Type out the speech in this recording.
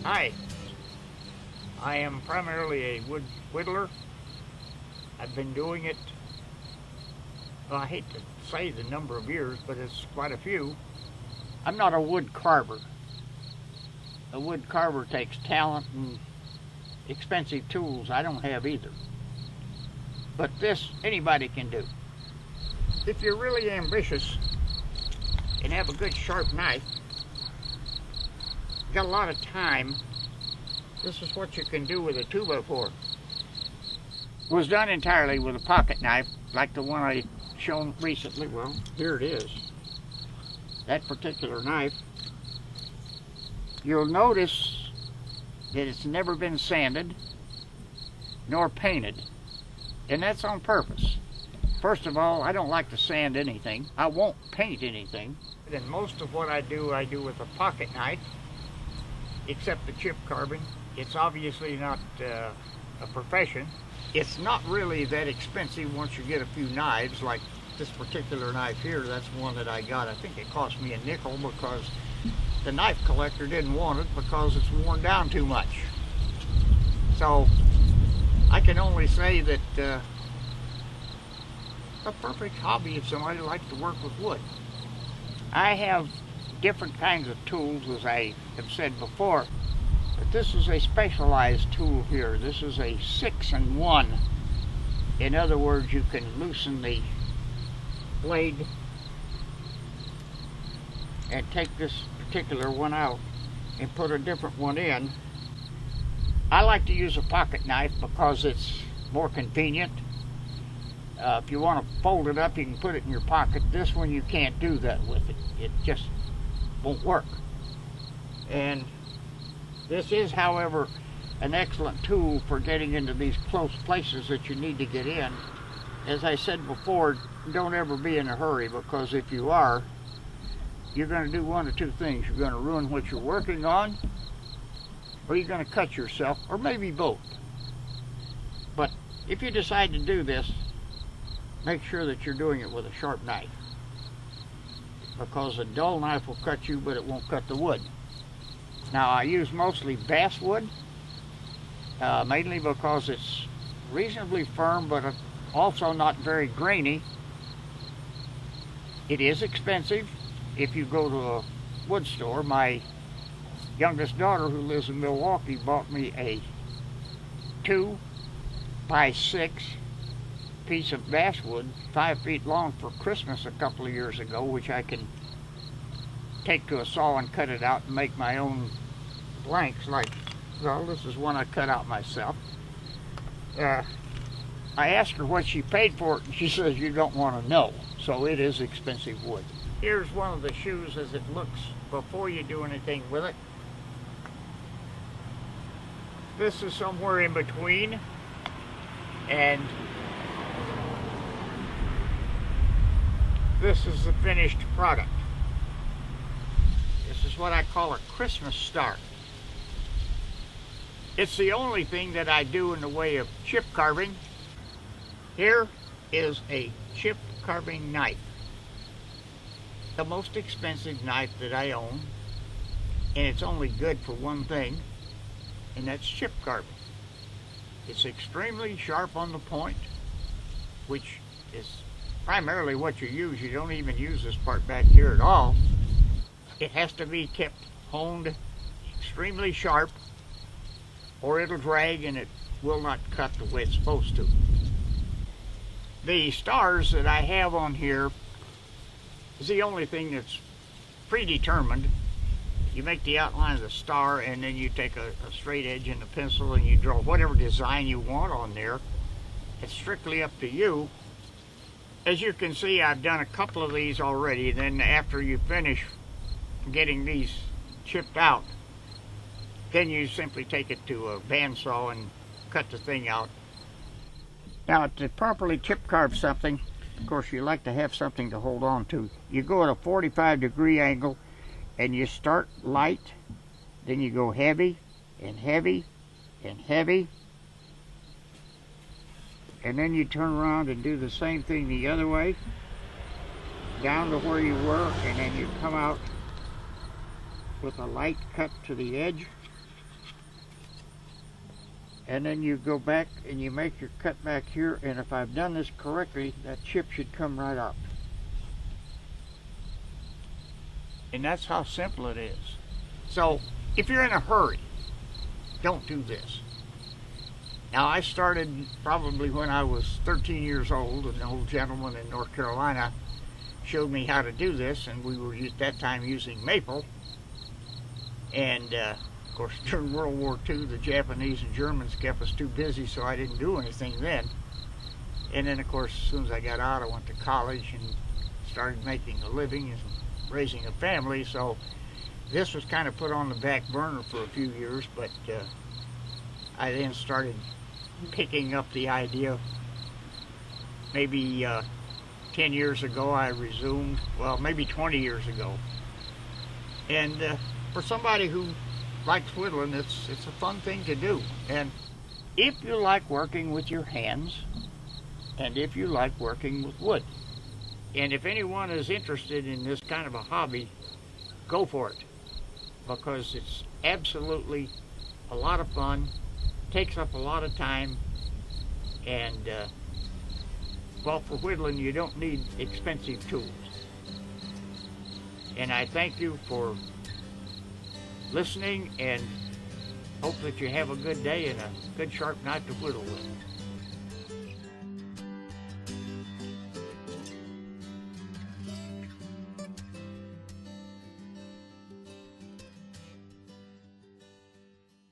Hi, I am primarily a wood whittler. I've been doing it, well, I hate to say the number of years, but it's quite a few. I'm not a wood carver. A wood carver takes talent and expensive tools. I don't have either. But this, anybody can do. If you're really ambitious and have a good sharp knife, got a lot of time, this is what you can do with a 2x4. It was done entirely with a pocket knife, like the one I shown recently. Well, here it is. That particular knife. You'll notice that it's never been sanded nor painted, and that's on purpose. First of all, I don't like to sand anything. I won't paint anything. And most of what I do with a pocket knife, except the chip carving. It's obviously not a profession. It's not really that expensive once you get a few knives, like this particular knife here. That's one that I got. I think it cost me a nickel because the knife collector didn't want it because it's worn down too much. So I can only say that a perfect hobby if somebody likes to work with wood. I have different kinds of tools, as I have said before, but this is a specialized tool here. This is a 6-in-1. In other words, you can loosen the blade and take this particular one out and put a different one in. I like to use a pocket knife because it's more convenient. If you want to fold it up, you can put it in your pocket. This one, you can't do that with it. It just won't work. And this is, however, an excellent tool for getting into these close places that you need to get in. As I said before, don't ever be in a hurry, because if you are, you're going to do one of two things. You're going to ruin what you're working on, or you're going to cut yourself, or maybe both. But if you decide to do this, make sure that you're doing it with a sharp knife, because a dull knife will cut you, but it won't cut the wood. Now, I use mostly basswood, mainly because it's reasonably firm, but also not very grainy. It is expensive if you go to a wood store. My youngest daughter, who lives in Milwaukee, bought me a 2x6 piece of basswood, 5 feet long, for Christmas a couple of years ago, which I can take to a saw and cut it out and make my own blanks. Like, well, this is one I cut out myself. I asked her what she paid for it, and she says, "You don't want to know." So it is expensive wood. Here's one of the shoes as it looks before you do anything with it. This is somewhere in between, and this is the finished product. This is what I call a Christmas star. It's the only thing that I do in the way of chip carving. Here is a chip carving knife. The most expensive knife that I own, and it's only good for one thing, and that's chip carving. It's extremely sharp on the point, which is primarily what you use. You don't even use this part back here at all. It has to be kept honed extremely sharp, or it'll drag and it will not cut the way it's supposed to. The stars that I have on here is the only thing that's predetermined. You make the outline of the star, and then you take a straight edge and a pencil and you draw whatever design you want on there. It's strictly up to you. As you can see, I've done a couple of these already. Then after you finish getting these chipped out, then you simply take it to a bandsaw and cut the thing out. Now, to properly chip carve something, of course, you like to have something to hold on to. You go at a 45-degree angle, and you start light, then you go heavy and heavy and heavy, and then you turn around and do the same thing the other way, down to where you were, and then you come out with a light cut to the edge, and then you go back and you make your cut back here, and if I've done this correctly, that chip should come right up. And that's how simple it is. So if you're in a hurry, don't do this. Now, I started probably when I was 13 years old. An old gentleman in North Carolina showed me how to do this, and we were at that time using maple. And of course, during World War II, the Japanese and Germans kept us too busy, so I didn't do anything then. And then, of course, as soon as I got out, I went to college and started making a living and raising a family. So this was kind of put on the back burner for a few years, but I then started picking up the idea. Maybe 10 years ago I resumed, well, maybe 20 years ago. And for somebody who likes whittling, it's a fun thing to do. And if you like working with your hands, and if you like working with wood, and if anyone is interested in this kind of a hobby, go for it, because it's absolutely a lot of fun, takes up a lot of time, and well, for whittling you don't need expensive tools. And I thank you for listening, and hope that you have a good day and a good sharp knife to whittle with.